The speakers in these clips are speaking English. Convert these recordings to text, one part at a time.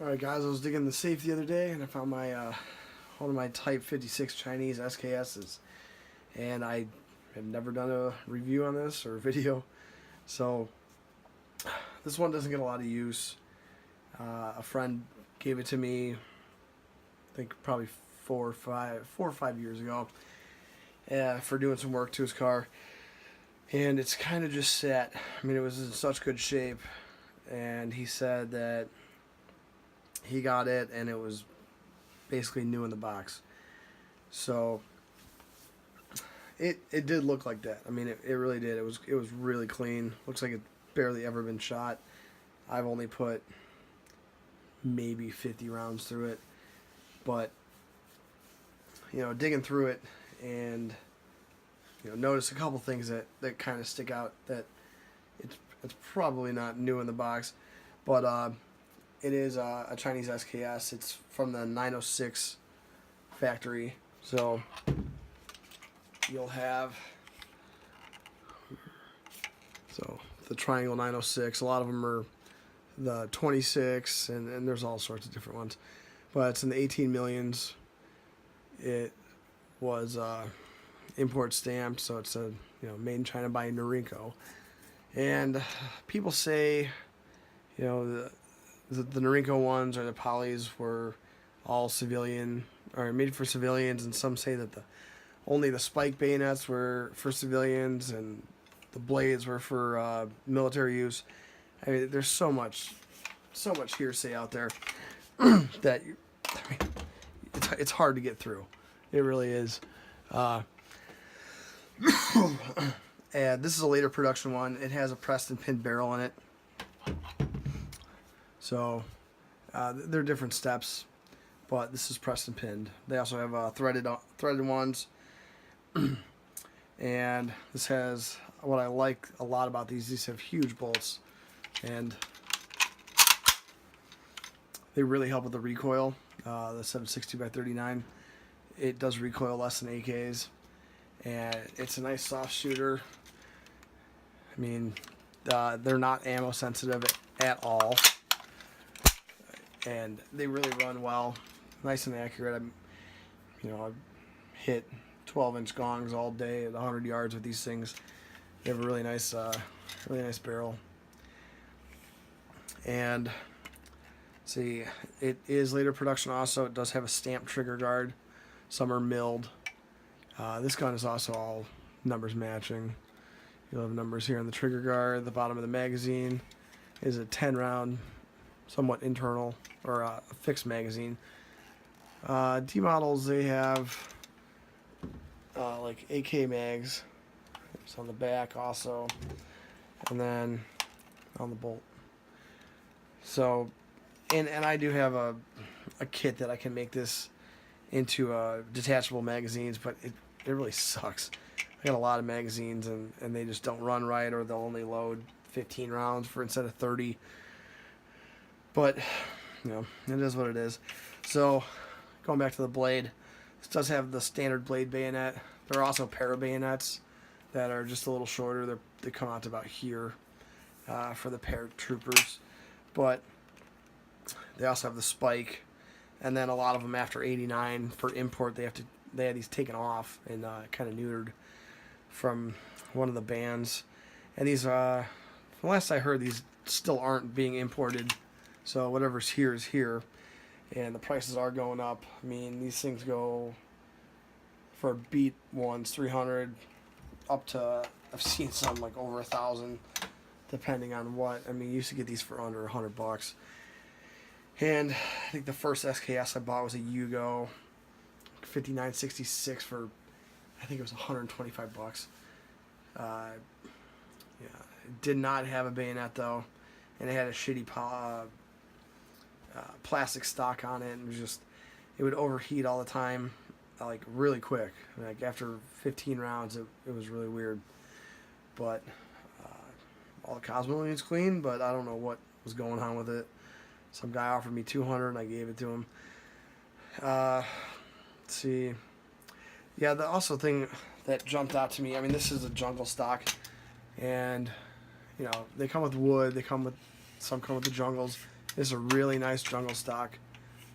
Alright guys, I was digging the safe the other day and I found my one of my Type 56 Chinese SKSs, and I have never done a review on this or a video, so this one doesn't get a lot of use. A friend gave it to me, I think probably 4 or 5 years ago, for doing some work to his car, and it's kind of just sat. I mean, it was in such good shape, and he said that he got it and it was basically new in the box. So it did look like that. I mean, it really did. It was really clean. Looks like it barely ever been shot. I've only put maybe 50 rounds through it, but digging through it and notice a couple things that kind of stick out, that it's probably not new in the box, but it is a Chinese SKS. It's from the 906 factory. So you'll have the triangle 906. A lot of them are the 26, and there's all sorts of different ones. But it's in the 18 millions. It was import stamped, so it's made in China by Norinco. And people say, the Norinco ones or the polys were all civilian, or made for civilians, and some say that only the spike bayonets were for civilians and the blades were for military use. I mean, there's so much hearsay out there that it's hard to get through. It really is. And this is a later production one. It has a pressed and pinned barrel in it. So they're different steps, but this is pressed and pinned. They also have threaded ones, and this has what I like a lot about these. These have huge bolts, and they really help with the recoil. The 760 by 39, it does recoil less than AKs, and it's a nice soft shooter. I mean, they're not ammo sensitive at all, and they really run well, nice and accurate. I've hit 12-inch gongs all day at 100 yards with these things. They have a really nice barrel. And see, it is later production also. It does have a stamped trigger guard. Some are milled. This gun is also all numbers matching. You'll have numbers here on the trigger guard. The bottom of the magazine is a 10-round, somewhat internal, or a fixed magazine. D models, they have like AK mags. It's on the back also, and then on the bolt. So, and I do have a kit that I can make this into detachable magazines, but it really sucks. I got a lot of magazines, and they just don't run right, or they'll only load 15 rounds instead of 30. But it is what it is. So going back to the blade, this does have the standard blade bayonet. There are also para bayonets that are just a little shorter. They come out to about here for the paratroopers, but they also have the spike. And then a lot of them after 89 for import, they had these taken off and kind of neutered from one of the bans. And these, from last I heard, these still aren't being imported. So whatever's here is here, and the prices are going up. I mean, these things go for beat ones 300 up to, I've seen some like over 1,000, depending on what. I mean, you used to get these for under $100. And I think the first SKS I bought was a Yugo 5966 for, I think it was $125. Yeah, it did not have a bayonet though, and it had a shitty plastic stock on it, and it would overheat all the time, like really quick. Like after 15 rounds, it was really weird. But all the Cosmo units clean, but I don't know what was going on with it. Some guy offered me 200, and I gave it to him. Let's see. Yeah, the also thing that jumped out to me, I mean, this is a jungle stock, and they come with wood. Some come with the jungles. This is a really nice jungle stock.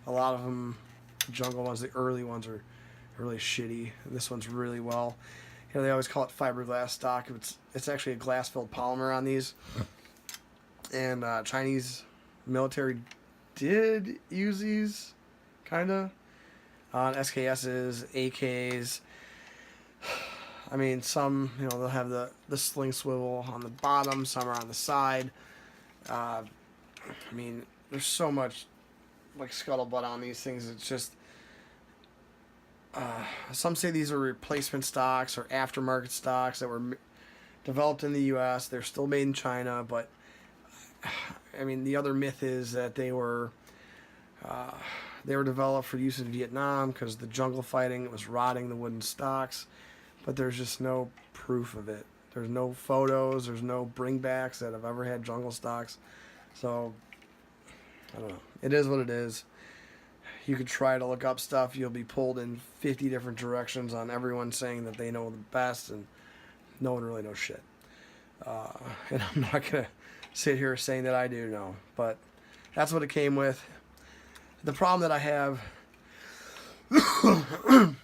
A lot of them, jungle ones, the early ones are really shitty. This one's really well. You know, they always call it fiberglass stock. It's actually a glass-filled polymer on these. And Chinese military did use these, kind of, on SKSs, AKs. I mean, some, you know, they'll have the sling swivel on the bottom, some are on the side. I mean, there's so much, like, scuttlebutt on these things. It's just, some say these are replacement stocks or aftermarket stocks that were developed in the U.S. They're still made in China, but, I mean, the other myth is that they were developed for use in Vietnam because the jungle fighting was rotting the wooden stocks, but there's just no proof of it. There's no photos, there's no bringbacks that have ever had jungle stocks. So, I don't know. It is what it is. You could try to look up stuff. You'll be pulled in 50 different directions on everyone saying that they know the best, and no one really knows shit. And I'm not going to sit here saying that I do know, but that's what it came with. The problem that I have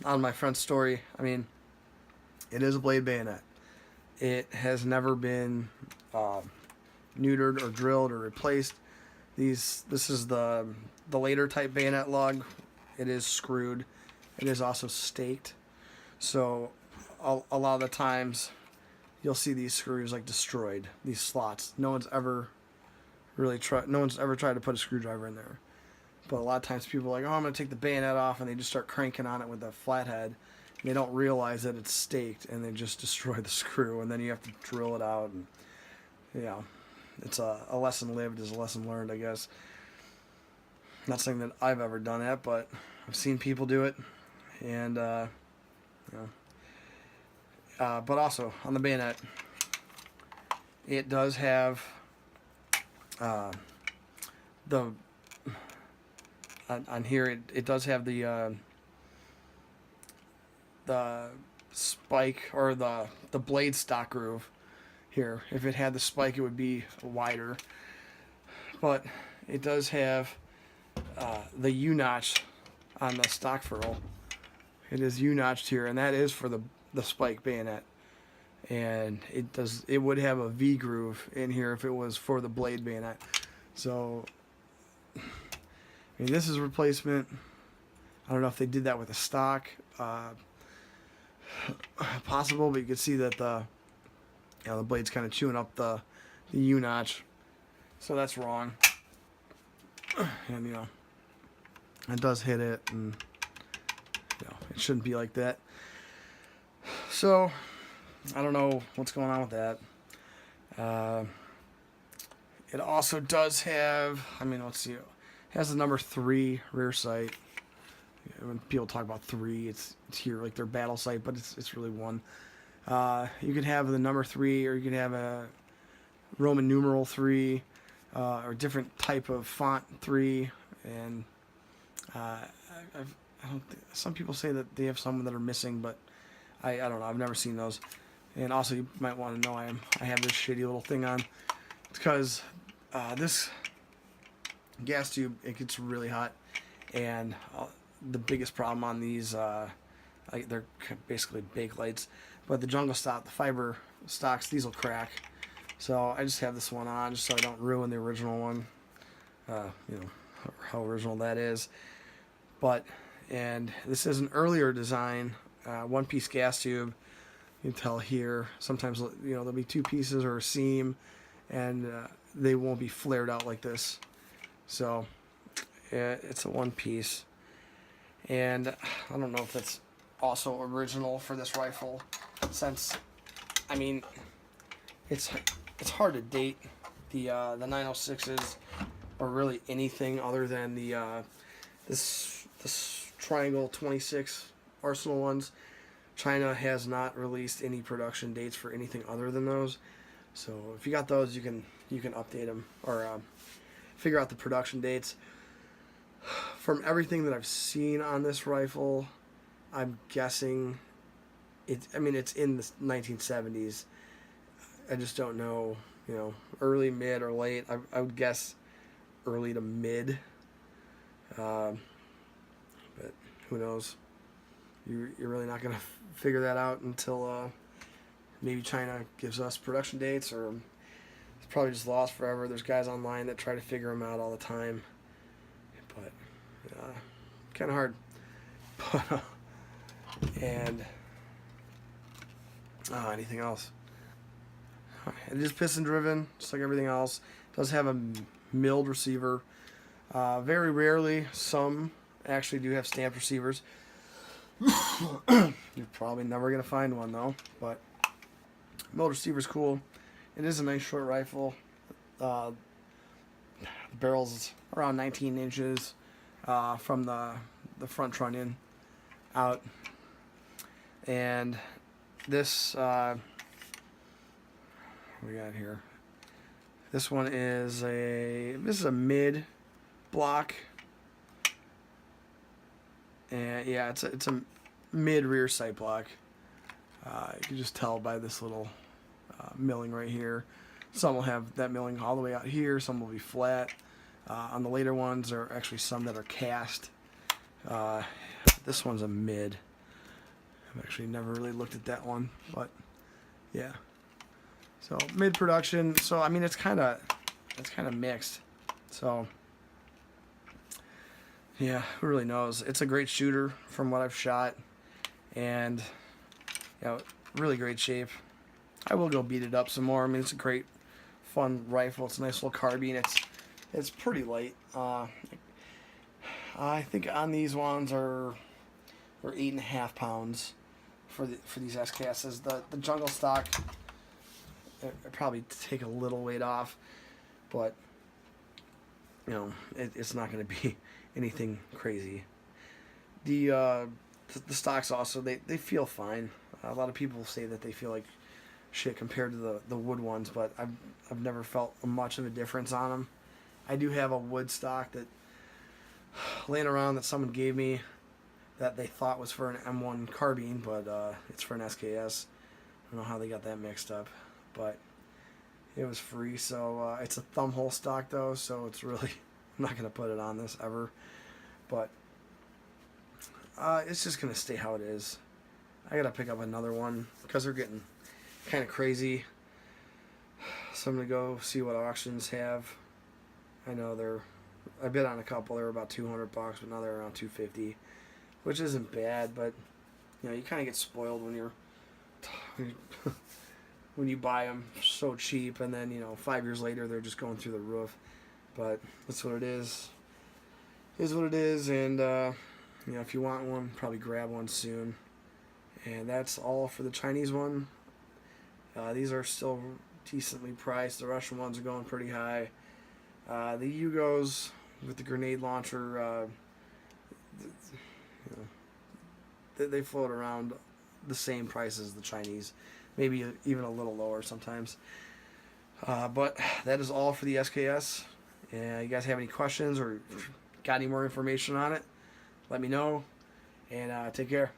on my front story, I mean, it is a blade bayonet. It has never been neutered or drilled or replaced. This is the later type bayonet lug. It is screwed. It is also staked. So a lot of the times you'll see these screws like destroyed, these slots. No one's ever tried to put a screwdriver in there. But a lot of times people are like, oh, I'm going to take the bayonet off, and they just start cranking on it with a flathead. And they don't realize that it's staked, and they just destroy the screw, and then you have to drill it out. And, yeah, it's a lesson lived is a lesson learned, I guess. Not saying that I've ever done it, but I've seen people do it. And, but also, on the bayonet, it does have on here, it does have the spike or the blade stock groove here. If it had the spike, it would be wider. But it does have the U-notch on the stock ferrule. It is U-notched here, and that is for the spike bayonet. And it would have a V groove in here if it was for the blade bayonet. So, I mean, this is replacement. I don't know if they did that with a stock. Possible, but you can see that the blade's kind of chewing up the U-notch. So that's wrong. And, it does hit it, and, it shouldn't be like that. So, I don't know what's going on with that. It also does have, let's see, it has the number 3 rear sight. When people talk about 3, it's here, like their battle sight, but it's really 1. You could have the number 3, or you could have a Roman numeral 3, or different type of font 3, and some people say that they have some that are missing, but I don't know. I've never seen those. And also, you might want to know I have this shitty little thing on. It's because this gas tube, it gets really hot, and the biggest problem on these, they're basically bake lights, but the jungle stock, the fiber stocks, these will crack. So I just have this one on just so I don't ruin the original one. How original that is. And this is an earlier design, one-piece gas tube. You can tell here. Sometimes there'll be 2 pieces or a seam, and they won't be flared out like this. So it's a one piece, and I don't know if that's also original for this rifle, since it's hard to date the 906s or really anything other than the this Triangle 26 Arsenal ones. China has not released any production dates for anything other than those. So if you got those, you can update them or figure out the production dates. From everything that I've seen on this rifle, I'm guessing it's in the 1970s. I just don't know, early, mid, or late. I would guess early to mid. But who knows? You're really not going to figure that out until maybe China gives us production dates, or it's probably just lost forever. There's guys online that try to figure them out all the time, but kind of hard. And anything else? It is piston driven, just like everything else. It does have a milled receiver. Very rarely, some actually do have stamped receivers. You're probably never going to find one though, but milled receiver's cool. It is a nice short rifle. The barrel's around 19 inches from the front trunnion out. And this, what we got here? This one is this is a mid block. And yeah, it's a mid rear sight block. You can just tell by this little milling right here. Some will have that milling all the way out here. Some will be flat. On the later ones, there are actually some that are cast. This one's a mid. I've actually never really looked at that one, but yeah. So mid production. So I mean, it's kind of mixed. So yeah, who really knows? It's a great shooter from what I've shot, and really great shape. I will go beat it up some more. I mean, it's a great, fun rifle. It's a nice little carbine. It's pretty light. I think on these ones are 8.5 pounds for these SKSs. The jungle stock, it probably take a little weight off, but it's not going to be anything crazy. The stocks also they feel fine. A lot of people say that they feel like shit compared to the wood ones, but I've never felt much of a difference on them. I do have a wood stock that laying around that someone gave me that they thought was for an M1 carbine, but it's for an SKS. I don't know how they got that mixed up, but it was free. So it's a thumb hole stock though, so it's really, I'm not going to put it on this ever, but it's just going to stay how it is. I got to pick up another one because they're getting kind of crazy. So I'm going to go see what auctions have. I know I bid on a couple. They were about $200, but now they're around $250, which isn't bad. But you kind of get spoiled when you buy them so cheap, and then 5 years later they're just going through the roof. But that's what it is. Is what it is, and if you want one, probably grab one soon. And that's all for the Chinese one. These are still decently priced. The Russian ones are going pretty high. The Yugos with the grenade launcher, they float around the same price as the Chinese, maybe even a little lower sometimes. But that is all for the SKS. You guys have any questions or got any more information on it, let me know, and take care.